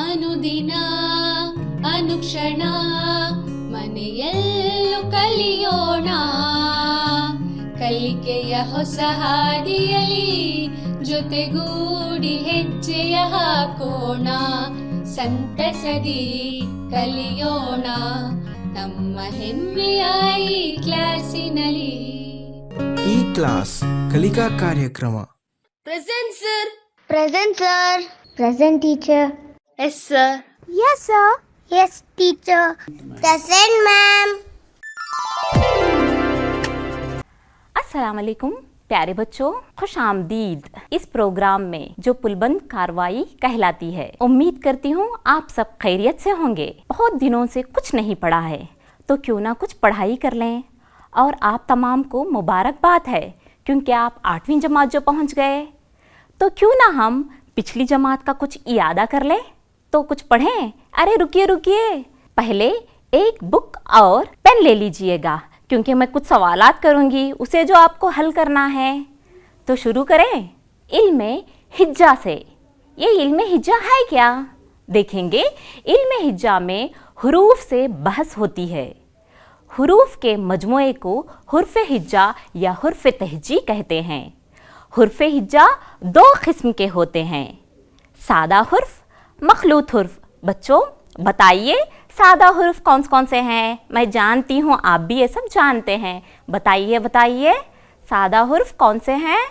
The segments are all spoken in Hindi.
ಅನುದಿನ ಅನುಕ್ಷಣ ಮನೆಯಲ್ಲೂ ಕಲಿಯೋಣ, ಕಲಿಕೆಯ ಹೊಸ ಹಾದಿಯಲಿ ಜೊತೆಗೂಡಿ ಹೆಜ್ಜೆಯ ಹಾಕೋಣ, ಸಂತಸದಿ ಕಲಿಯೋಣ ನಮ್ಮ ಹೆಮ್ಮೆಯ ಈ ಕ್ಲಾಸಿನಲ್ಲಿ. ಈ ಕ್ಲಾಸ್ ಕಲಿಕಾ ಕಾರ್ಯಕ್ರಮ. Present sir. Present sir. Present teacher. Yes sir. Yes sir. Yes teacher. Present ma'am. अस्सलाम वालेकुम प्यारे बच्चों, खुश आमदीद इस प्रोग्राम में जो पुलबंद कार्रवाई कहलाती है। उम्मीद करती हूँ आप सब खैरियत से होंगे। बहुत दिनों से कुछ नहीं पढ़ा है तो क्यों ना कुछ पढ़ाई कर लें। और आप तमाम को मुबारकबाद है क्योंकि आप 8वीं जमात जो पहुँच गए, तो क्यों ना हम पिछली जमात का कुछ इयादा कर लें, तो कुछ पढ़ें। अरे रुकिए रुकिए, पहले एक बुक और पेन ले लीजिएगा क्योंकि मैं कुछ सवालात करूँगी, उसे जो आपको हल करना है। तो शुरू करें इल्म हिज्जा से। ये इल्म हिज्जा है क्या? देखेंगे इल्म हिज्जा में हुरूफ से बहस होती है। हुरूफ के मजमुए को हुर्फ हिज्जा या हुर्फ तहजी कहते हैं। हुर्फ हिज्जा 2 किस्म के होते हैं, सादा हुर्फ, मखलूत हुर्फ। बच्चों बताइए सादा हुर्फ कौन से हैं? मैं जानती हूँ आप भी ये सब जानते हैं, बताइए बताइए सादा हुर्फ कौन से हैं?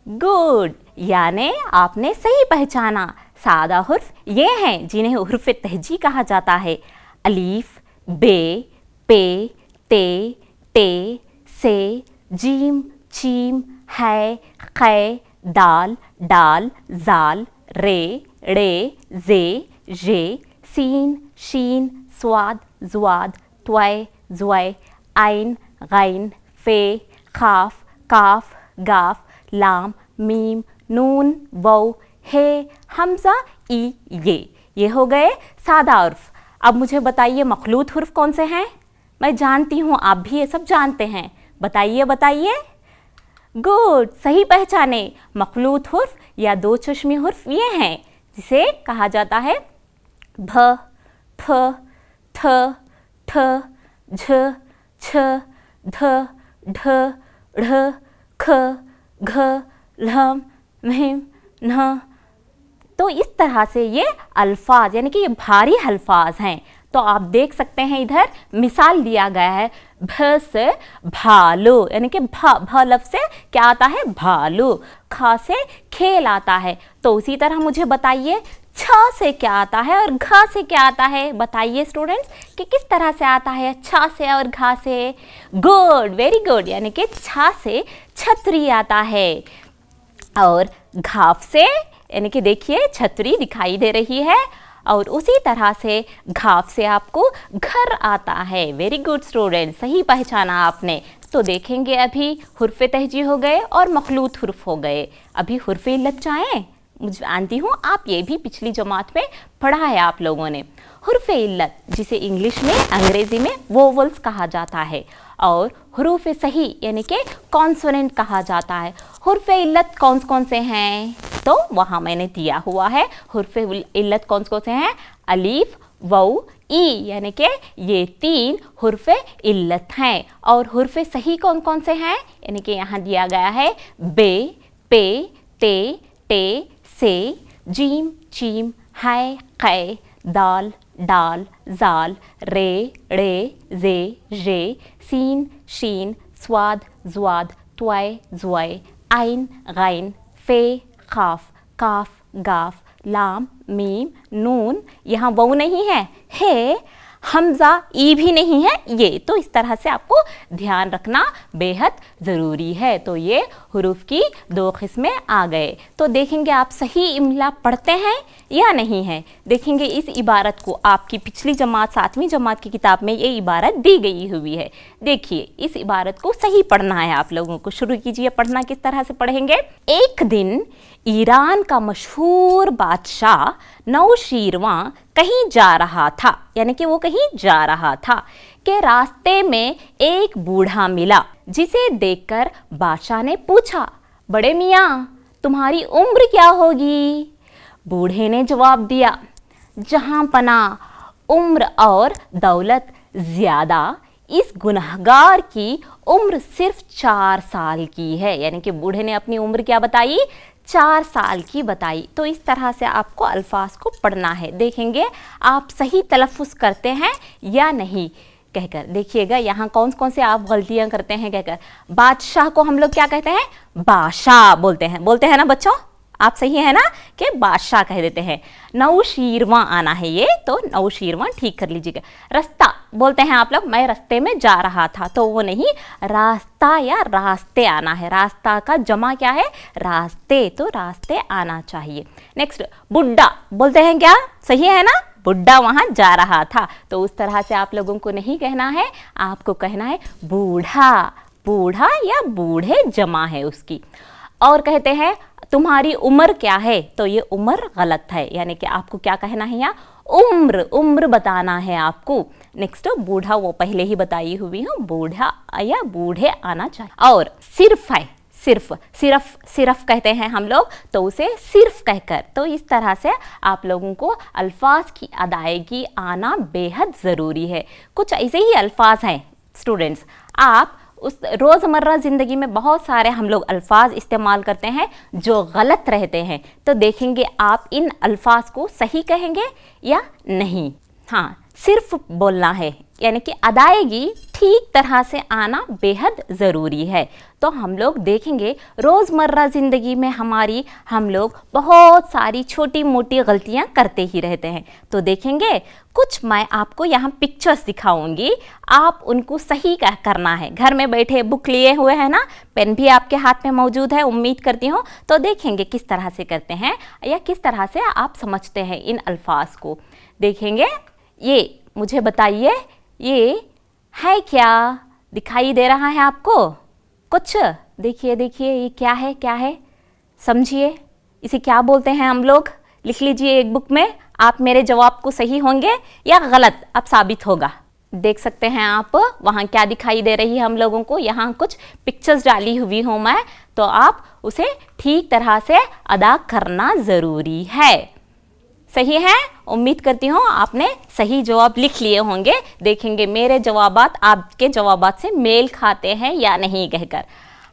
गुड, यानी आपने सही पहचाना। सादा हुर्फ ये हैं जिन्हें हुर्फ तहजी कहा जाता है। अलीफ, बे, पे, ते, टे, से, जीम, चीम, है, कै, दाल, डाल, जाल, रे, ड़े, जे, जे, सीन, शीन, स्वाद, जुआद, त्वय, ज़्वय, आइन, गैन, फे, खाफ, काफ, गाफ, लाम, मीम, नून, वौ, हे, हमज़ा, ई, ये हो गए सादा उर्फ। अब मुझे बताइए मखलूत हुर्फ कौन से हैं? मैं जानती हूँ आप भी ये सब जानते हैं, बताइए बताइए। गुड, सही पहचाने। मखलूत हुर्फ या 2 चश्मी हुर्फ ये हैं जिसे कहा जाता है भ, फ, थ, ठ, झ, छ, ध, ढ, ढ़, ख, घ, लम, म्हीम, न। तो इस तरह से ये अल्फाज यानी कि ये भारी अल्फाज हैं। तो आप देख सकते हैं इधर मिसाल दिया गया है, भ से भालू यानी कि भ लफ्ज़ से क्या आता है? भालू। ख से खेल आता है। तो उसी तरह मुझे बताइए छ से क्या आता है और घ से क्या आता है? बताइए स्टूडेंट्स कि किस तरह से आता है छ से और घ से? गुड, वेरी गुड, यानी कि छ से छतरी आता है और घाफ से यानी कि देखिए छतरी दिखाई दे रही है और उसी तरह से घाफ से आपको घर आता है। वेरी गुड स्टूडेंट, सही पहचाना आपने। तो देखेंगे अभी हुर्फ तहजी हो गए और मखलूत हुर्फ हो गए। अभी हुर्फ इल्लत जाएं। मुझे जानती हूँ आप ये भी पिछली जमात में पढ़ा है आप लोगों ने। हुर्फ इल्लत जिसे इंग्लिश में अंग्रेज़ी में वोवल्स कहा जाता है और हुरूफ सही यानी कि कॉन्सोनेंट कहा जाता है। हुर्फ इल्लत कौन से हैं? तो वहाँ मैंने दिया हुआ है हुर्फ इल्लत कौन से हैं? अलीफ, वौ, ई यानी कि ये 3 हुर्फ इल्लत हैं। और हुर्फ सही कौन से हैं? यानी कि यहाँ दिया गया है बे, पे, ते, टे, से, जीम, चीम, है, कै, दाल, डाल, जाल, रे, ड़े, जे, जे, सीन, शीन, स्वाद, ज़्वाद, त्वय, ज़्वय, आइन, गैन, फे, खाफ, काफ, गाफ, लाम, मीम, नून, यहाँ वौ नहीं है, हमज़ा, ई भी नहीं है ये। तो इस तरह से आपको ध्यान रखना बेहद ज़रूरी है। तो ये हुरूफ की 2 किस्में आ गए। तो देखेंगे आप सही इमला पढ़ते हैं या नहीं है। देखेंगे इस इबारत को आपकी पिछली जमात 7वीं जमात की किताब में ये इबारत दी गई हुई है। देखिए इस इबारत को सही पढ़ना है आप लोगों को। शुरू कीजिए पढ़ना। किस तरह से पढ़ेंगे? एक दिन ईरान का मशहूर बादशाह नौशीरवां कहीं जा रहा था, यानी कि वो कहीं जा रहा था कि रास्ते में एक बूढ़ा मिला जिसे देखकर बादशाह ने पूछा, बड़े मियाँ तुम्हारी उम्र क्या होगी? बूढ़े ने जवाब दिया, जहां पना उम्र और दौलत ज्यादा, इस गुनहगार की उम्र सिर्फ 4 साल की है। यानी कि बूढ़े ने अपनी उम्र क्या बताई, 4 साल की बताई। तो इस तरह से आपको अल्फाज को पढ़ना है। देखेंगे आप सही तलफ़ुज़ करते हैं या नहीं कहकर। देखिएगा यहाँ कौन कौन से आप गलतियां करते हैं कहकर। बादशाह को हम लोग क्या कहते हैं, बादशाह बोलते हैं ना बच्चों, आप सही है ना कि बादशाह कह देते हैं। नौशीरवां आना है ये, तो नौशीरवां ठीक कर लीजिएगा। रास्ता बोलते हैं आप लोग, मैं रास्ते में जा रहा था, तो वो नहीं, रास्ता या रास्ते आना है। रास्ता का जमा क्या है, रास्ते, तो रास्ते आना चाहिए। नेक्स्ट बुड्ढा बोलते हैं क्या, सही है ना, बुड्ढा वहां जा रहा था, तो उस तरह से आप लोगों को नहीं कहना है, आपको कहना है बूढ़ा। बूढ़ा या बूढ़े जमा है उसकी। और कहते हैं तुम्हारी उम्र क्या है, तो ये उम्र गलत है, यानी कि आपको क्या कहना है यहाँ, उम्र बताना है आपको। नेक्स्ट बूढ़ा वो पहले ही बताई हुई हूँ, बूढ़ा या बूढ़े आना चाहिए। और सिर्फ है, सिर्फ कहते हैं हम लोग, तो उसे सिर्फ कहकर, तो इस तरह से आप लोगों को अल्फाज की अदायगी आना बेहद ज़रूरी है। कुछ ऐसे ही अल्फाज हैं स्टूडेंट्स, आप उस रोज़मर्रा ज़िंदगी में बहुत सारे हम लोग अल्फाज इस्तेमाल करते हैं जो गलत रहते हैं, तो देखेंगे आप इन अल्फाज को सही कहेंगे या नहीं। हाँ, सिर्फ बोलना है, यानी कि अदायगी ठीक तरह से आना बेहद ज़रूरी है। तो हम लोग देखेंगे रोज़मर्रा ज़िंदगी में हम लोग बहुत सारी छोटी मोटी गलतियां करते ही रहते हैं। तो देखेंगे कुछ मैं आपको यहाँ पिक्चर्स दिखाऊंगी, आप उनको सही करना है। घर में बैठे बुक लिए हुए हैं ना, पेन भी आपके हाथ में मौजूद है उम्मीद करती हूँ। तो देखेंगे किस तरह से करते हैं या किस तरह से आप समझते हैं इन अल्फाज को। देखेंगे, ये मुझे बताइए ये है क्या, दिखाई दे रहा है आपको कुछ? देखिए ये क्या है समझिए, इसे क्या बोलते हैं हम लोग, लिख लीजिए एक बुक में। आप मेरे जवाब को सही होंगे या गलत अब साबित होगा। देख सकते हैं आप वहाँ क्या दिखाई दे रही है हम लोगों को, यहाँ कुछ पिक्चर्स डाली हुई हूँ मैं, तो आप उसे ठीक तरह से अदा करना ज़रूरी है। सही है, उम्मीद करती हूँ आपने सही जवाब लिख लिए होंगे। देखेंगे मेरे जवाबात आपके जवाबात से मेल खाते हैं या नहीं कहकर।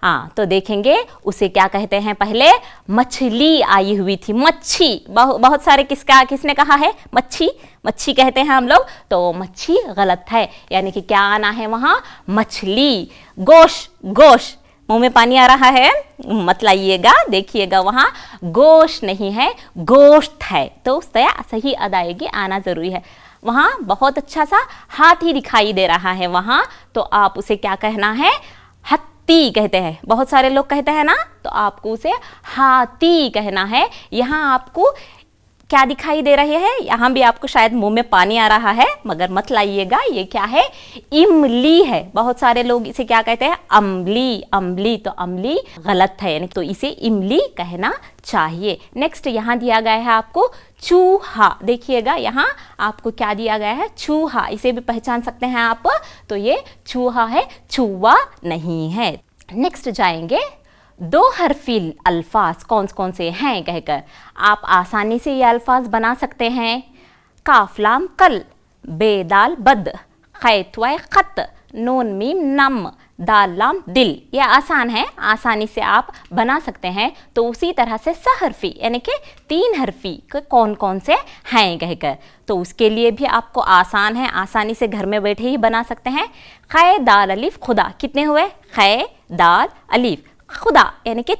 हाँ, तो देखेंगे उसे क्या कहते हैं। पहले मछली आई हुई थी, मच्छी, बहुत सारे किसने कहा है, मच्छी कहते हैं हम लोग, तो मच्छी गलत है, यानी कि क्या आना है वहाँ, मछली। गोश, मुंह में पानी आ रहा है मत लाइएगा, देखिएगा वहाँ गोश्त नहीं है, गोश्त है, तो सही अदायगी आना ज़रूरी है। वहाँ बहुत अच्छा सा हाथी दिखाई दे रहा है वहाँ, तो आप उसे क्या कहना है, हत्ती कहते हैं, बहुत सारे लोग कहते हैं ना, तो आपको उसे हाथी कहना है। यहाँ आपको क्या दिखाई दे रहे हैं, यहाँ भी आपको शायद मुंह में पानी आ रहा है, मगर मत लाइएगा, ये क्या है, इमली है। बहुत सारे लोग इसे क्या कहते हैं, अम्बली, तो अम्बली गलत है, यानी तो इसे इमली कहना चाहिए। नेक्स्ट यहाँ दिया गया है आपको चूहा, देखिएगा यहाँ आपको क्या दिया गया है, चूहा, इसे भी पहचान सकते हैं आप, तो ये चूहा है, चूहा नहीं है। नेक्स्ट जाएंगे, 2 हरफी अल्फाज कौन से हैं कहकर आप आसानी से ये अल्फाज बना सकते हैं। काफ लाम कल, बेदाल बद, खैत व खत, नून मीम नम, दाल लाम दिल। ये आसान है, आसानी से आप बना सकते हैं। तो उसी तरह से सहरफी यानी कि 3 हरफी कौन से हैं कहकर, तो उसके लिए भी आपको आसान है, आसानी से घर में बैठे ही बना सकते हैं। कै दाल अलिफ खुदा, कितने हुए, कै दाल अलिफ खुदा, यानी कि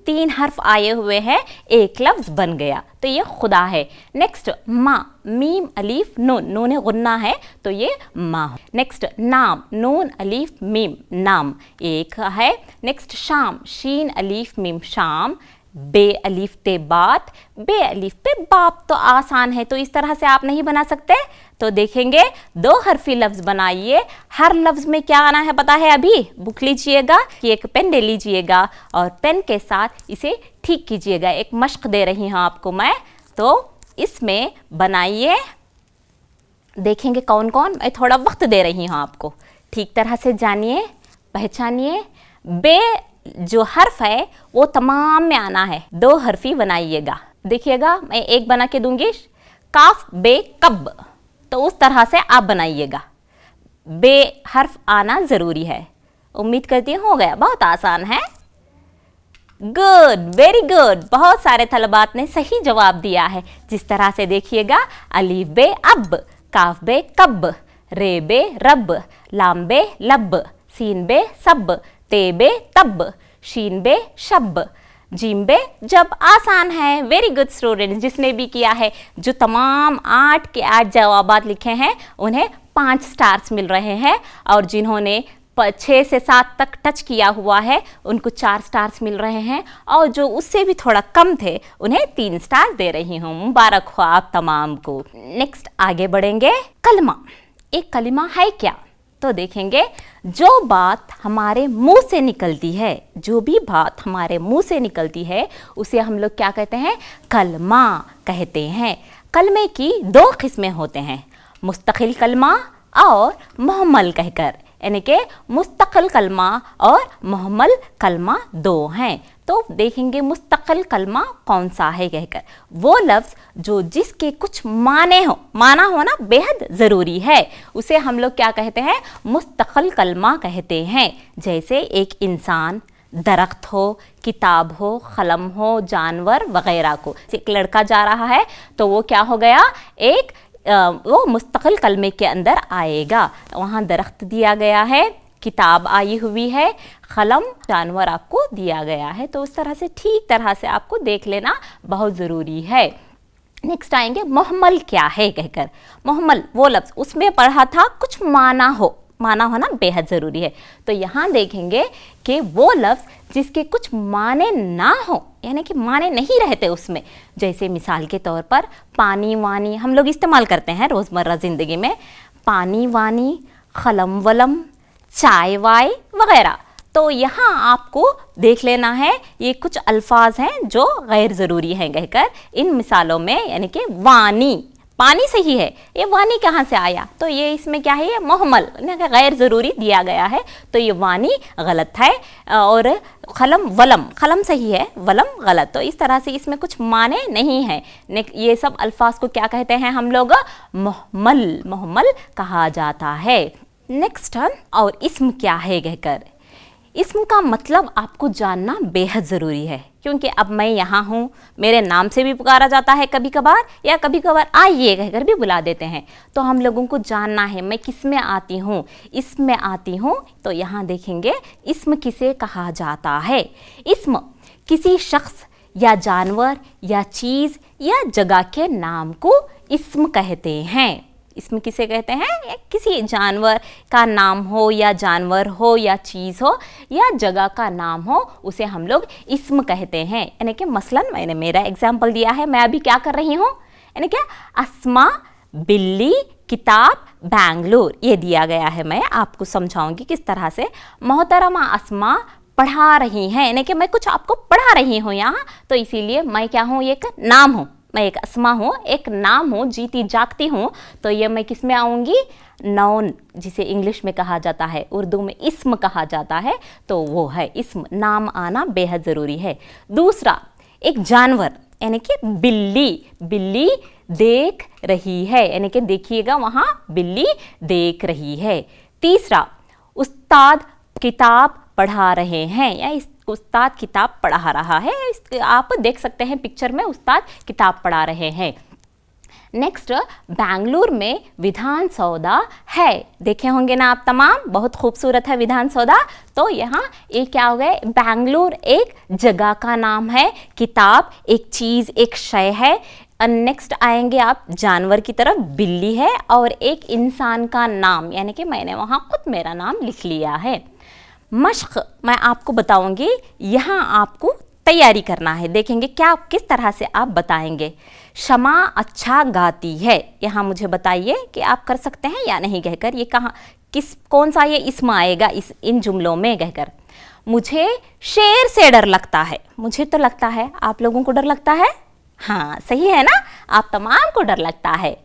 3 हर्फ आए हुए हैं, एक लफ्ज बन गया, तो ये खुदा है। नेक्स्ट माँ, मीम अलीफ नून गुन्ना है, तो ये माँ। नेक्स्ट नाम, नून अलीफ मीम नाम, एक है। नेक्स्ट शाम, शीन अलीफ मीम शाम, बे अलीफ ते बात, बे अलीफ पे बाप, तो आसान है, तो इस तरह से आप नहीं बना सकते। तो देखेंगे 2 हरफी लफ्ज बनाइए, हर लफ्ज में क्या आना है पता है, अभी बुक लीजिएगा, एक पेन ले लीजिएगा और पेन के साथ इसे ठीक कीजिएगा। एक मश्क दे रही हूँ आपको मैं, तो इसमें बनाइए, देखेंगे कौन, मैं थोड़ा वक्त दे रही हूँ आपको, ठीक तरह से जानिए, पहचानिए। बे जो हर्फ है वो तमाम में आना है, 2 हरफी बनाइएगा। देखिएगा मैं एक बना के दूंगी, काफ बे कब, तो उस तरह से आप बनाइएगा। बे हर्फ आना जरूरी है। उम्मीद करती हूँ हो गया, बहुत आसान है। Good, very good. बहुत सारे तलबात ने सही जवाब दिया है। जिस तरह से देखिएगा, अलीफ बे अब, काफ बे कब, रे बे रब, लाम बे लब, सीन बे सब, ते बे तब, शीन बे शब, जीम बे जब। आसान है। Very good student. जिसने भी किया है, जो तमाम 8 के 8 जवाबात लिखे हैं, उन्हें 5 स्टार्स मिल रहे हैं, और जिन्होंने 6 से 7 तक टच किया हुआ है, उनको 4 स्टार्स मिल रहे हैं, और जो उससे भी थोड़ा कम थे, उन्हें 3 स्टार्स दे रही हूँ। मुबारक हो आप तमाम को। नेक्स्ट आगे बढ़ेंगे। कलमा। एक कलिमा है क्या? तो देखेंगे, जो बात हमारे मुंह से निकलती है, जो भी बात हमारे मुंह से निकलती है, उसे हम लोग क्या कहते हैं? कलमा कहते हैं। कलमे की 2 किस्में होते हैं, मुस्तकिल कलमा और मुहम्मल कहकर, यानी कि मुस्तकिल कलमा और मुहम्मल कलमा 2 हैं। तो देखेंगे मुस्तकिल कलमा कौन सा है कहकर, वो लफ्ज़ जो जिसके कुछ माने हो, माना होना बेहद ज़रूरी है, उसे हम लोग क्या कहते हैं? मुस्तकिल कलमा कहते हैं। जैसे एक इंसान, दरख्त हो, किताब हो, कलम हो, जानवर वगैरह को। एक लड़का जा रहा है तो वो क्या हो गया? एक वो मुस्तकिल कलमे के अंदर आएगा। वहाँ दरख्त दिया गया है, किताब आई हुई है, कलम, जानवर आपको दिया गया है। तो उस तरह से ठीक तरह से आपको देख लेना बहुत ज़रूरी है। नेक्स्ट आएंगे मुहम्मल क्या है कहकर। मुहम्मल वो लफ्ज़, उसमें पढ़ा था कुछ माना हो, माना होना बेहद ज़रूरी है। तो यहाँ देखेंगे कि वो लफ्ज़ जिसके कुछ माने ना हो, यानी कि माने नहीं रहते उसमें। जैसे मिसाल के तौर पर पानी वानी हम लोग इस्तेमाल करते हैं रोज़मर्रा ज़िंदगी में, पानी वानी, खलम वलम, चाय वाय वगैरह। तो यहाँ आपको देख लेना है, ये कुछ अल्फाज हैं जो गैर ज़रूरी हैं कहकर। इन मिसालों में यानी कि वानी, पानी सही है, ये वानी कहाँ से आया? तो ये इसमें क्या है? ये मुहम्मल गैर ज़रूरी दिया गया है, तो ये वानी गलत है। और खलम वलम, खलम सही है, वलम गलत। तो इस तरह से इसमें कुछ माने नहीं हैं। ये सब अल्फाज को क्या कहते हैं हम लोग? मुहम्मल, मुहम्मल कहा जाता है। नेक्स्ट, और इस्म क्या है कहकर। इस्म का मतलब आपको जानना बेहद ज़रूरी है, क्योंकि अब मैं यहाँ हूँ, मेरे नाम से भी पुकारा जाता है कभी कभार, या कभी कभार आइए कहकर भी बुला देते हैं। तो हम लोगों को जानना है मैं किस में आती हूँ, इसमें आती हूँ। तो यहाँ देखेंगे इस्म किसे कहा जाता है। इस्म किसी शख्स या जानवर या चीज़ या जगह के नाम को इस्म कहते हैं। इसमें किसे कहते हैं? किसी जानवर का नाम हो, या जानवर हो, या चीज़ हो, या जगह का नाम हो, उसे हम लोग इस्म कहते हैं। यानी कि मसलन मैंने मेरा एग्जाम्पल दिया है, मैं अभी क्या कर रही हूँ, यानी कि अस्मा, बिल्ली, किताब, बेंगलुरु, ये दिया गया है। मैं आपको समझाऊंगी किस तरह से। मोहतरमा अस्मा पढ़ा रही हैं, यानी कि मैं कुछ आपको पढ़ा रही हूँ यहाँ, तो इसीलिए मैं क्या हूँ? एक नाम हूँ, मैं एक अस्मा हूँ, एक नाम हूँ, जीती जागती हूँ। तो ये मैं किस में आऊँगी? नाउन, जिसे इंग्लिश में कहा जाता है, उर्दू में इस्म कहा जाता है, तो वो है इस्म। नाम आना बेहद ज़रूरी है। दूसरा, एक जानवर, यानी कि बिल्ली, बिल्ली देख रही है, यानी कि देखिएगा वहाँ बिल्ली देख रही है। तीसरा, उस्ताद किताब पढ़ा रहे हैं, या इस उस्ताद किताब पढ़ा रहा है। आप देख सकते हैं पिक्चर में, उस्ताद किताब पढ़ा रहे हैं। नेक्स्ट, बेंगलुरु में विधान सौदा है। देखे होंगे ना आप तमाम, बहुत खूबसूरत है विधान सौदा। तो यहाँ ये क्या हो गए? बेंगलुरु एक जगह का नाम है, किताब एक चीज़, एक शय है। नेक्स्ट आएंगे आप जानवर की तरफ, बिल्ली है, और एक इंसान का नाम, यानी कि मैंने वहाँ खुद मेरा नाम लिख लिया है। मश्क मैं आपको बताऊंगी, यहाँ आपको तैयारी करना है। देखेंगे क्या किस तरह से आप बताएंगे। शमा अच्छा गाती है, यहाँ मुझे बताइए कि आप कर सकते हैं या नहीं कहकर। ये कहाँ, किस, कौन सा ये इस्म आएगा इन जुमलों में कहकर। मुझे शेर से डर लगता है, मुझे तो लगता है, आप लोगों को डर लगता है? हाँ सही है ना, आप तमाम को डर लगता है।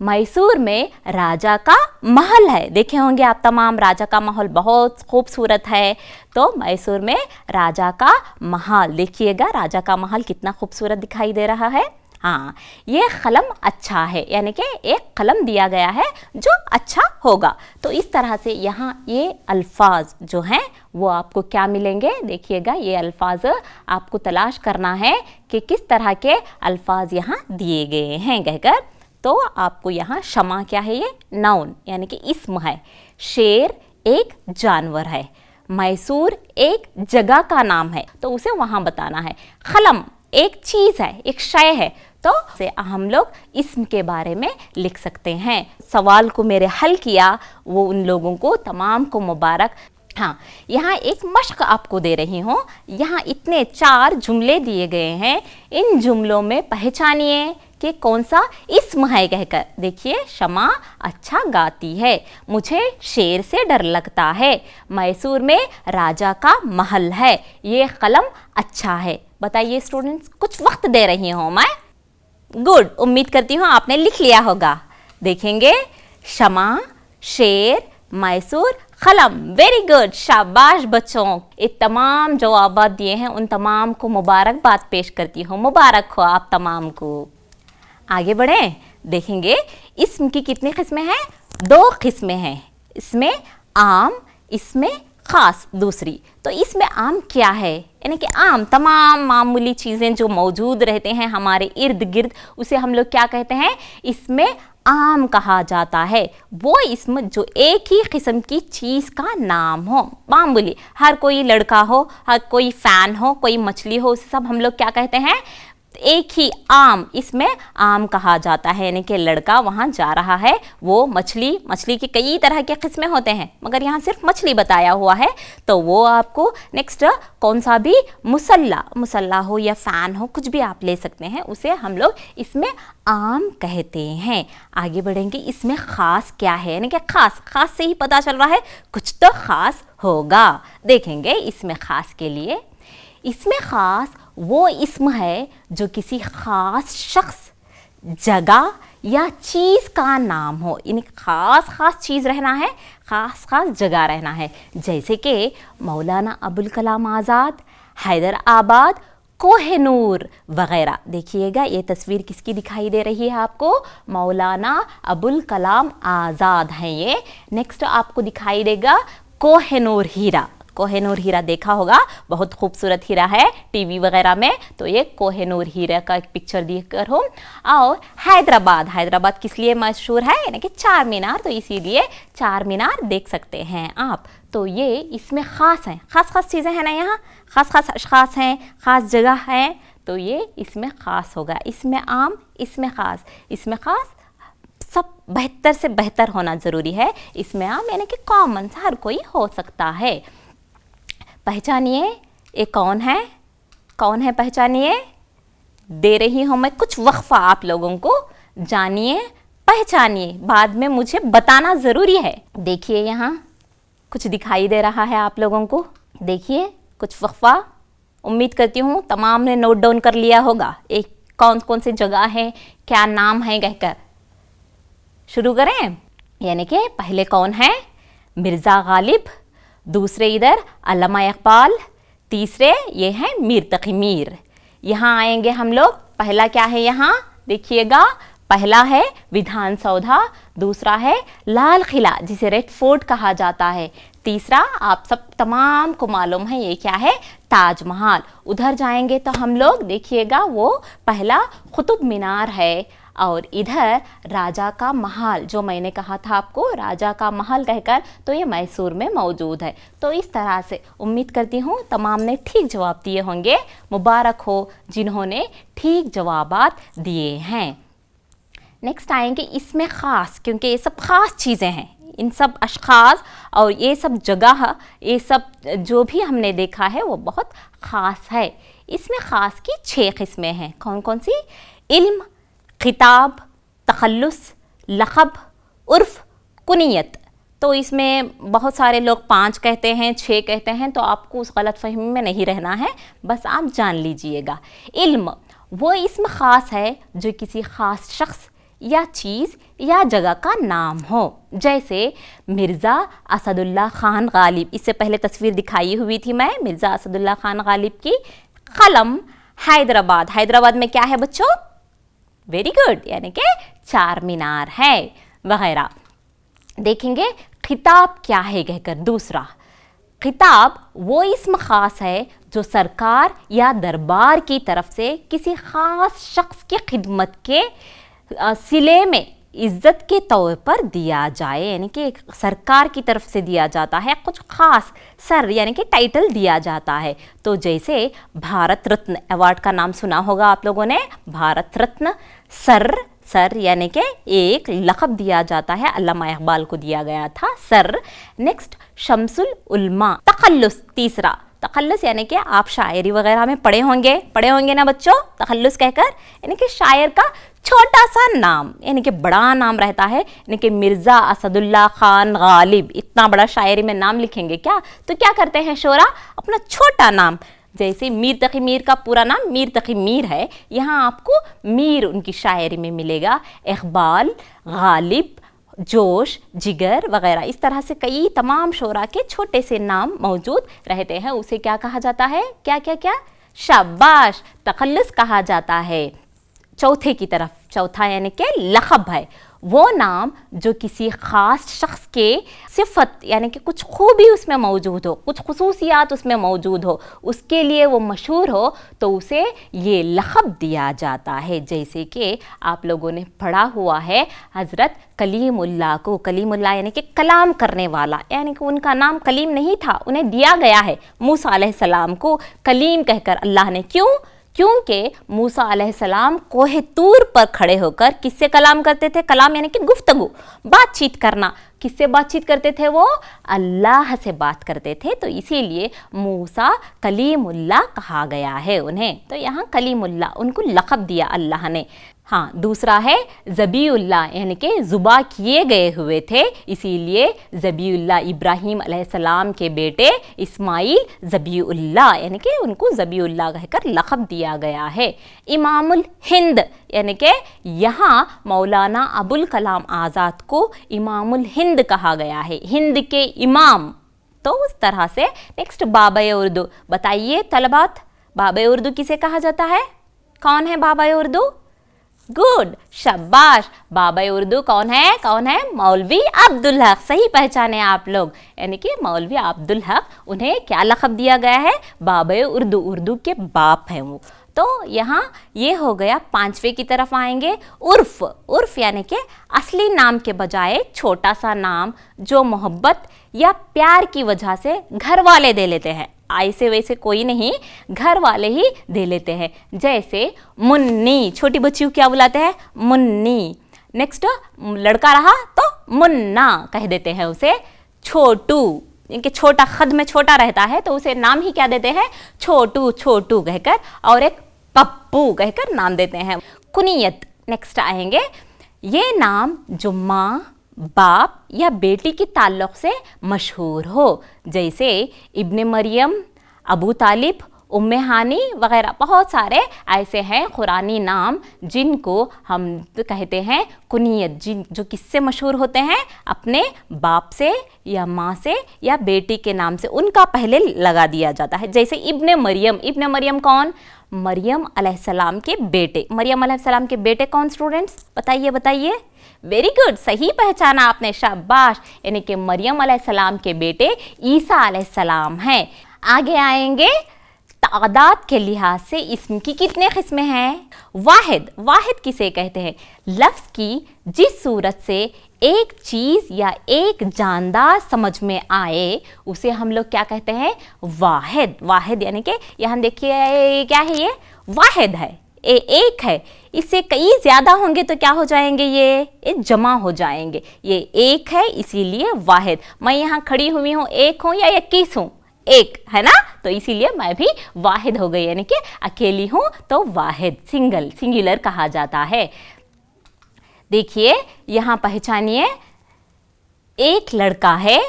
मैसूर में राजा का महल है, देखे होंगे आप तमाम, राजा का महल बहुत खूबसूरत है। तो मैसूर में राजा का महल, देखिएगा राजा का महल कितना खूबसूरत दिखाई दे रहा है। हाँ, ये कलम अच्छा है, यानी कि एक कलम दिया गया है जो अच्छा होगा। तो इस तरह से यहाँ ये अल्फाज जो हैं वो आपको क्या मिलेंगे, देखिएगा ये अल्फाज आपको तलाश करना है कि किस तरह के अल्फाज यहाँ दिए गए हैं कहकर। तो आपको यहाँ शमा क्या है, ये नाउन यानी कि इस्म है। शेर एक जानवर है। मैसूर एक जगह का नाम है, तो उसे वहाँ बताना है। कलम एक चीज़ है, एक शय है, तो से हम लोग इस्म के बारे में लिख सकते हैं। सवाल को मेरे हल किया वो उन लोगों को तमाम को मुबारक। हाँ, यहाँ एक मश्क आपको दे रही हूँ। यहाँ इतने 4 जुमले दिए गए हैं। इन जुमलों में पहचानिए कि कौन सा इस्म है कहकर। देखिए, शमा अच्छा गाती है, मुझे शेर से डर लगता है, मैसूर में राजा का महल है, ये कलम अच्छा है। बताइए स्टूडेंट्स, कुछ वक्त दे रही हूँ मैं। गुड, उम्मीद करती हूँ आपने लिख लिया होगा। देखेंगे, शमा, शेर, मैसूर, कलम। वेरी गुड, शाबाश बच्चों। ये तमाम जवाबात दिए हैं, उन तमाम को मुबारकबाद पेश करती हूँ। मुबारक हो आप तमाम को। आगे बढ़ें, देखेंगे इस्म की कितनी किस्में हैं, 2 किस्में हैं। इसमें आम, इसमें ख़ास दूसरी। तो इसमें आम क्या है, यानी कि आम तमाम मामूली चीज़ें जो मौजूद रहते हैं हमारे इर्द गिर्द, उसे हम लोग क्या कहते हैं, इसमें आम कहा जाता है। वो इस्म जो एक ही किस्म की चीज़ का नाम हो, मामूली, हर कोई लड़का हो, हर कोई फ़ैन हो, कोई मछली हो, उसे सब हम लोग क्या कहते हैं, एक ही आम, इसमें आम कहा जाता है। यानी कि लड़का वहाँ जा रहा है, वो मछली की कई तरह के किस्में होते हैं, मगर यहाँ सिर्फ मछली बताया हुआ है, तो वो आपको नेक्स्ट कौन सा भी मुसल्ला हो या फ़ैन हो, कुछ भी आप ले सकते हैं, उसे हम लोग इसमें आम कहते हैं। आगे बढ़ेंगे, इसमें ख़ास क्या है, यानी कि ख़ास से ही पता चल रहा है कुछ तो ख़ास होगा। देखेंगे इसमें ख़ास के लिए, इसमें ख़ास वो इस्म है जो किसी ख़ास शख्स, जगह या चीज़ का नाम हो। यानी ख़ास चीज़ रहना है, ख़ास जगह रहना है। जैसे कि मौलाना अबुल कलाम आज़ाद, हैदराबाद, कोहिनूर वगैरह। देखिएगा ये तस्वीर किसकी दिखाई दे रही है आपको, मौलाना अबुल कलाम आज़ाद हैं ये। नेक्स्ट आपको दिखाई देगा कोहिनूर हीरा। कोहिनूर हीरा देखा होगा, बहुत खूबसूरत हीरा है टीवी वगैरह में, तो ये कोहिनूर हीरा का एक पिक्चर देखकर हो। और हैदराबाद किस लिए मशहूर है, यानी कि 4 मीनार, तो इसीलिए 4 मीनार देख सकते हैं आप। तो ये इसमें ख़ास हैं, ख़ास चीज़ें हैं ना, यहाँ ख़ास अशख़ास हैं, ख़ास जगह हैं, तो ये इसमें ख़ास होगा। इसमें आम, इसमें ख़ास, इसमें ख़ास, सब बेहतर से बेहतर होना ज़रूरी है। इसमें आम यानी कि कॉमन, हर कोई हो सकता है। पहचानिए ये कौन है, पहचानिए। दे रही हूँ मैं कुछ वक्फा, आप लोगों को जानिए, पहचानिए, बाद में मुझे बताना ज़रूरी है। देखिए यहाँ कुछ दिखाई दे रहा है आप लोगों को, देखिए कुछ वक्फा। उम्मीद करती हूँ तमाम ने नोट डाउन कर लिया होगा, एक कौन से जगह है, क्या नाम है कहकर। शुरू करें। यानी कि पहले कौन है, मिर्ज़ा गालिब, दूसरे इधर अल्लामा इकबाल, तीसरे ये हैं मीर तकी मीर। यहाँ आएंगे हम लोग, पहला क्या है यहाँ देखिएगा, पहला है विधान सौधा, दूसरा है लाल किला जिसे रेड फोर्ट कहा जाता है, तीसरा आप सब तमाम को मालूम है ये क्या है, ताजमहल। उधर जाएंगे तो हम लोग देखिएगा वो पहला कुतुब मीनार है, और इधर राजा का महल, जो मैंने कहा था आपको राजा का महल कहकर, तो ये मैसूर में मौजूद है। तो इस तरह से उम्मीद करती हूँ तमाम ने ठीक जवाब दिए होंगे। मुबारक हो जिन्होंने ठीक जवाबात दिए हैं। नेक्स्ट आएंगे इसमें ख़ास, क्योंकि ये सब ख़ास चीज़ें हैं, इन सब अशख़ास और ये सब जगह, ये सब जो भी हमने देखा है वो बहुत ख़ास है। इसमें ख़ास की 6 किस्में हैं। कौन सी, इल्म, खिताब, तखल्लुस, लक़ब, उर्फ़, कुनियत। तो इसमें बहुत सारे लोग 5 कहते हैं, 6 कहते हैं, तो आपको उस गलत फहमी में नहीं रहना है, बस आप जान लीजिएगा। इल्म वो इस्म ख़ास है जो किसी ख़ास शख्स या चीज़ या जगह का नाम हो। जैसे मिर्ज़ा असदुल्ला ख़ान गालिब, इससे पहले तस्वीर दिखाई हुई थी मैं मिर्ज़ा असदुल्ला ख़ान गालिब की। कलम, हैदराबाद में क्या है बच्चों, वेरी गुड, यानी कि चार मीनार है वगैरह। देखेंगे खिताब क्या है कहकर। दूसरा, खिताब वो इस्म ख़ास है जो सरकार या दरबार की तरफ से किसी ख़ास शख्स की खिदमत के सिले में इज़्ज़त के तौर पर दिया जाए, यानी कि एक सरकार की तरफ से दिया जाता है, कुछ ख़ास सर यानी कि टाइटल दिया जाता है। तो जैसे भारत रत्न अवार्ड का नाम सुना होगा आप लोगों ने, भारत रत्न सर यानी कि एक लक़ब दिया जाता है, अल्लामा इक़बाल को दिया गया था सर। नेक्स्ट, शम्सुल उलमा, तखल्लुस। तीसरा, तखल्लुस यानी कि आप शायरी वगैरह में पढ़े होंगे ना बच्चों, तखल्लुस कहकर यानी कि शायर का छोटा सा नाम, यानी कि बड़ा नाम रहता है, यानी कि मिर्ज़ा असदुल्ला खान गालिब, इतना बड़ा शायरी में नाम लिखेंगे क्या? तो क्या करते हैं शोरा, अपना छोटा नाम, जैसे मीर तकी मीर का पूरा नाम मीर तकी मीर है, यहाँ आपको मीर उनकी शायरी में मिलेगा। इक़बाल, गालिब, जोश, जिगर वगैरह, इस तरह से कई तमाम शोरा के छोटे से नाम मौजूद रहते हैं। उसे क्या कहा जाता है? क्या? शाबाश, तखल्लुस कहा जाता है। चौथे की तरफ, चौथा यानी कि लक़ब है, वो नाम जो किसी ख़ास शख्स के सिफत यानी कि कुछ खूबी उसमें मौजूद हो, कुछ खुसूसियात उसमें मौजूद हो, उसके लिए वो मशहूर हो, तो उसे ये लक़ब दिया जाता है। जैसे कि आप लोगों ने पढ़ा हुआ है हज़रत कलीमुल्लाह को, कलीमुल्लाह यानी कि कलाम करने वाला, यानी कि उनका नाम कलीम नहीं था, उन्हें दिया गया है मूसा अलैहिस्सलाम को कलीम कहकर अल्लाह ने। क्योंकि मूसा अलैहिस्सलाम कोहे तूर पर खड़े होकर किससे कलाम करते थे? कलाम यानी कि गुफ्तगू, बातचीत करना। किससे बातचीत करते थे? वो अल्लाह से बात करते थे, तो इसीलिए मूसा कलीमुल्लाह कहा गया है उन्हें। तो यहाँ कलीमुल्लाह उनको लक़ब दिया अल्लाह ने। हाँ, दूसरा है ज़बीउल्लाह, यानी कि ज़ुबा किए गए हुए थे, इसीलिए ज़बीउल्लाह, इब्राहीम अलैहिस्सलाम के बेटे इस्माइल ज़बीउल्लाह, यानी कि उनको ज़बीउल्लाह कहकर लक़ब दिया गया है। इमामुल हिंद, यानी कि यहाँ मौलाना अबुल कलाम आज़ाद को इमामुल हिंद कहा गया है, हिंद के इमाम। तो उस तरह से नेक्स्ट, बाबा उर्दू। बताइए तलबात, बाबा उर्दू किसे कहा जाता है? कौन है बाबा उर्दू? गुड, शाबाश, बाबा उर्दू कौन है? मौलवी अब्दुल हक। सही पहचाने आप लोग, यानी कि मौलवी अब्दुल हक, उन्हें क्या लक़ब दिया गया है? बाबा उर्दू, उर्दू के बाप हैं वो। तो यहाँ ये हो गया। पांचवे की तरफ आएंगे, उर्फ यानी कि असली नाम के बजाय छोटा सा नाम जो मोहब्बत या प्यार की वजह से घर वाले दे लेते हैं, ऐसे वैसे कोई नहीं, घर वाले ही दे लेते हैं। जैसे मुन्नी, छोटी बच्ची को क्या बुलाते हैं? मुन्नी। नेक्स्ट, लड़का रहा तो मुन्ना कह देते हैं उसे। छोटू, इनके छोटा, खद में छोटा रहता है तो उसे नाम ही क्या देते हैं? छोटू कहकर, और एक पप्पू कहकर नाम देते हैं। कुनियत, नेक्स्ट आएंगे, ये नाम जो माँ, बाप या बेटी की ताल्लुक़ से मशहूर हो, जैसे इब्ने मरियम, अबू तालिब, उम्मे हानी वगैरह, बहुत सारे ऐसे हैं कुरानी नाम जिनको हम कहते हैं कुनियत, जो किससे मशहूर होते हैं? अपने बाप से या माँ से या बेटी के नाम से, उनका पहले लगा दिया जाता है। जैसे इब्ने मरियम कौन? मरियम अलैहिस्सलाम के बेटे। मरियम अलैहिस्सलाम के बेटे कौन स्टूडेंट्स? बताइए। वेरी गुड, सही पहचाना आपने, शाबाश, यानी कि मरियम अलैहिस्सलाम के बेटे ईसा अलैहिस्सलाम हैं। आगे आएंगे, तादाद के लिहाज से इसम की कितने किस्में हैं? वाहिद किसे कहते हैं? लफ्ज़ की जिस सूरत से एक चीज़ या एक जानदार समझ में आए उसे हम लोग क्या कहते हैं? वाहिद यानी कि यहाँ देखिए क्या है, ये वाहिद है, एक है, इससे कई ज़्यादा होंगे तो क्या हो जाएंगे? ये जमा हो जाएंगे। ये एक है इसीलिए वाहिद। मैं यहाँ खड़ी हुई हूँ, एक हूँ या 21 हूँ? एक है ना, तो इसीलिए मैं भी वाहिद हो गई, यानी कि अकेली हूँ तो वाहिद, सिंगुलर कहा जाता है। देखिए यहाँ पहचानिए, एक लड़का है,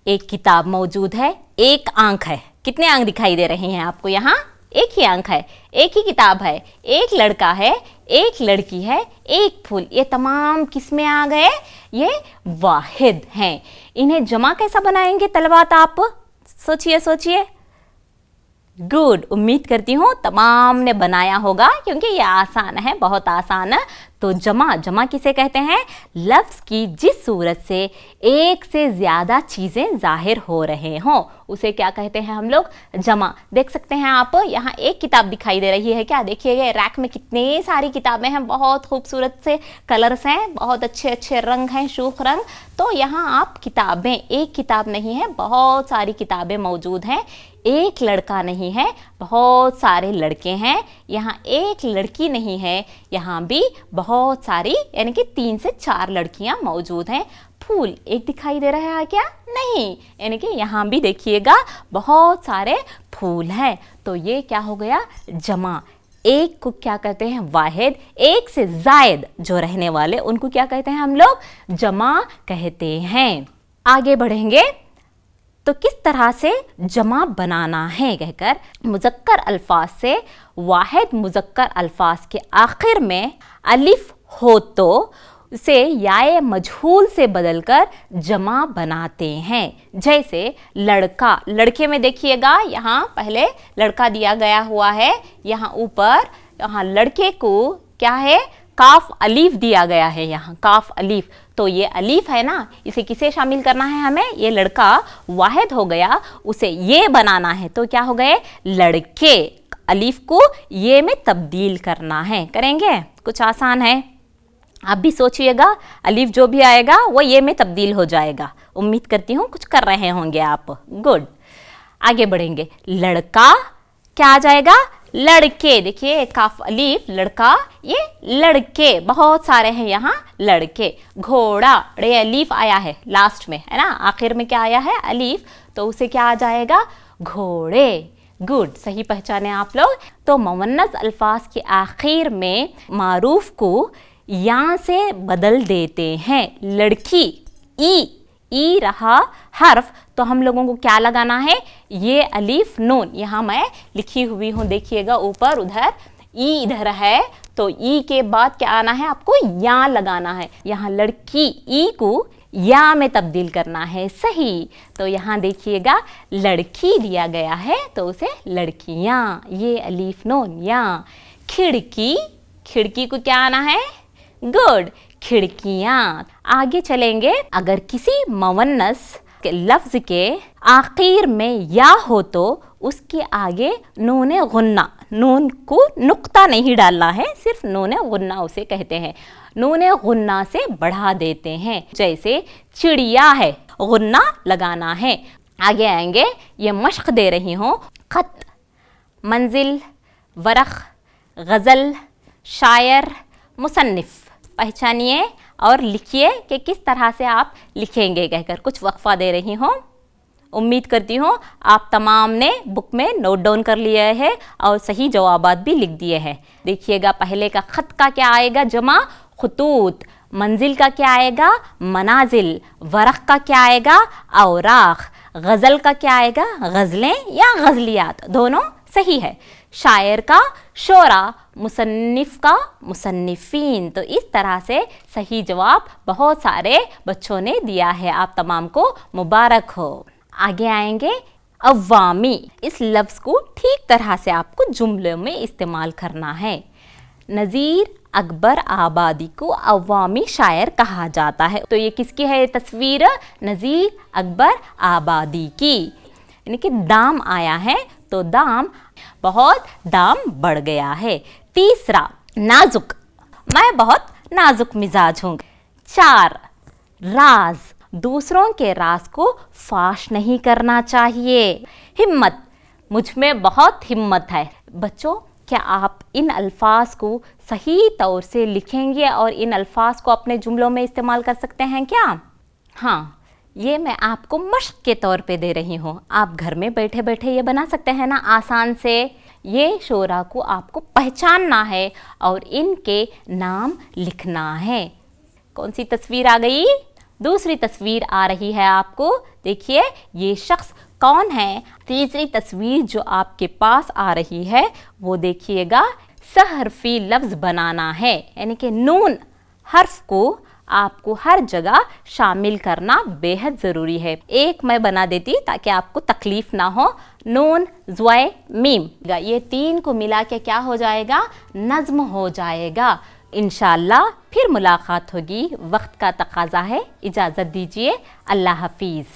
एक किताब मौजूद है, एक आंख है। कितने आंख दिखाई दे रहे हैं आपको? यहाँ एक ही आंख है, एक ही किताब है, एक लड़का है, एक लड़की है, एक फूल। ये तमाम किसमें आ गए? ये वाहिद हैं। इन्हें जमा कैसा बनाएंगे तलबात? आप सोचिए। गुड, उम्मीद करती हूँ तमाम ने बनाया होगा क्योंकि ये आसान है, बहुत आसान है। तो जमा किसे कहते हैं? लफ्ज़ की जिस सूरत से एक से ज़्यादा चीज़ें ज़ाहिर हो रहे हों उसे क्या कहते हैं हम लोग? जमा। देख सकते हैं आप यहाँ एक किताब दिखाई दे रही है क्या? देखिए रैक में कितनी सारी किताबें हैं, बहुत खूबसूरत से कलर्स हैं, बहुत अच्छे अच्छे रंग हैं, शूख रंग। तो यहाँ आप किताबें, एक किताब नहीं है, बहुत सारी किताबें मौजूद हैं। एक लड़का नहीं है, बहुत सारे लड़के हैं। यहाँ एक लड़की नहीं है, यहाँ भी बहुत सारी यानी कि 3 से 4 लड़कियाँ मौजूद हैं। फूल एक दिखाई दे रहा है क्या? नहीं, यानी कि यहाँ भी देखिएगा बहुत सारे फूल हैं। तो ये क्या हो गया? जमा। एक को क्या कहते हैं? वाहिद। एक से जायद जो रहने वाले उनको क्या कहते हैं हम लोग? जमा कहते हैं। आगे बढ़ेंगे तो किस तरह से जमा बनाना है कहकर, मुज़क्कर अल्फाज से वाहिद मुज़क्कर अल्फाज के आखिर में अलिफ हो तो उसे याए मजहूल से बदलकर जमा बनाते हैं। जैसे लड़का, लड़के में देखिएगा यहाँ पहले लड़का दिया गया हुआ है, यहाँ ऊपर यहाँ लड़के को क्या है? काफ अलीफ दिया गया है, यहाँ काफ अलीफ। तो ये अलीफ है ना, इसे किसे शामिल करना है हमें? ये लड़का वाहिद हो गया, उसे ये बनाना है। तो क्या हो गए? लड़के। अलीफ को ये में तब्दील करना है। करेंगे? कुछ आसान है, आप भी सोचिएगा। अलीफ जो भी आएगा वो ये में तब्दील हो जाएगा। उम्मीद करती हूँ कुछ कर रहे होंगे आप। गुड, आगे बढ़ेंगे। लड़का क्या आ जाएगा? लड़के। देखिए काफ अलीफ, लड़का, ये लड़के बहुत सारे हैं यहाँ लड़के। घोड़ा, रे अलीफ आया है लास्ट में, है ना, आखिर में क्या आया है? अलीफ। तो उसे क्या आ जाएगा? घोड़े। गुड, सही पहचाने आप लोग। तो मुअन्नस अल्फाज के आखिर में मारूफ को या से बदल देते हैं। लड़की, ई रहा हर्फ, तो हम लोगों को क्या लगाना है? ये अलीफ नून, यहाँ मैं लिखी हुई हूँ, देखिएगा ऊपर, उधर ई इधर है, तो ई के बाद क्या आना है? आपको या लगाना है। यहाँ लड़की, ई को या में तब्दील करना है। सही। तो यहाँ देखिएगा लड़की दिया गया है तो उसे लड़कियाँ, ये अलीफ नून या। खिड़की, खिड़की को क्या आना है? गुड, खिड़कियाँ। आगे चलेंगे। अगर किसी मुअन्नस के लफ्ज़ के आखिर में या हो तो उसके आगे नून गुन्ना, नून को नुक्ता नहीं डालना है, सिर्फ नून गुन्ना उसे कहते हैं। नून गुन्ना से बढ़ा देते हैं। जैसे चिड़िया है, गुन्ना लगाना है। आगे आएंगे, ये मश्क दे रही हूँ। खत, मंजिल, वरख, गज़ल, शायर, मुसन्निफ। पहचानिए और लिखिए कि किस तरह से आप लिखेंगे कहकर कुछ वक्फा दे रही हूँ। उम्मीद करती हूँ आप तमाम ने बुक में नोट डाउन कर लिया है और सही जवाबात भी लिख दिए हैं। देखिएगा पहले का खत का क्या आएगा? जमा खुतूत। मंजिल का क्या आएगा? मनाजिल। वरख का क्या आएगा? औराख। गज़ल का क्या आएगा? गज़लें या गज़लियात, दोनों सही है। शायर का शोरा, मुसन्निफ का मुसन्निफीन। तो इस तरह से सही जवाब बहुत सारे बच्चों ने दिया है, आप तमाम को मुबारक हो। आगे आएंगे अव्वामी। इस लफ्ज़ को ठीक तरह से आपको जुमले में इस्तेमाल करना है। नज़ीर अकबर आबादी को अव्वामी शायर कहा जाता है। तो ये किसकी है तस्वीर? नज़ीर अकबर आबादी की। यानी कि दाम आया है तो दाम, बहुत दाम बढ़ गया है। तीसरा नाजुक, मैं बहुत नाजुक मिजाज हूँ। 4 राज, दूसरों के राज को फाश नहीं करना चाहिए। हिम्मत, मुझ में बहुत हिम्मत है। बच्चों क्या आप इन अल्फाज को सही तौर से लिखेंगे और इन अल्फाज को अपने जुमलों में इस्तेमाल कर सकते हैं क्या? हाँ, ये मैं आपको मश्क के तौर पे दे रही हूँ। आप घर में बैठे बैठे ये बना सकते हैं ना आसान से। ये शोरा को आपको पहचानना है और इनके नाम लिखना है। कौन सी तस्वीर आ गई? दूसरी तस्वीर आ रही है आपको। देखिए ये शख्स कौन है? तीसरी तस्वीर जो आपके पास आ रही है वो देखिएगा, सहरफी लफ्ज़ बनाना है, यानी कि नून हर्फ को आपको हर जगह शामिल करना बेहद ज़रूरी है। एक मैं बना देती ताकि आपको तकलीफ़ ना हो। नून ज़्वाय मीम। ये तीन को मिला के क्या हो जाएगा, नज्म हो जाएगा। इंशाअल्लाह फिर मुलाकात होगी, वक्त का तकाजा है। इजाज़त दीजिए, अल्लाह हाफिज़।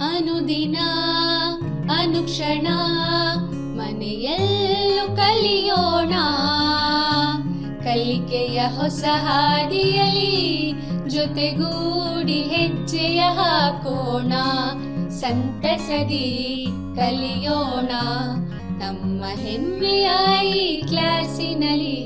ಅನುದಿನ ಅನುಕ್ಷಣ ಮನೆಯಲ್ಲೂ ಕಲಿಯೋಣ, ಕಲಿಕೆಯ ಹೊಸ ಹಾದಿಯಲಿ ಜೊತೆಗೂಡಿ ಹೆಜ್ಜೆಯ ಹಾಕೋಣ, ಸಂತಸದಿ ಕಲಿಯೋಣ ನಮ್ಮ ಹೆಮ್ಮೆಯ ಈ ಕ್ಲಾಸಿನಲ್ಲಿ।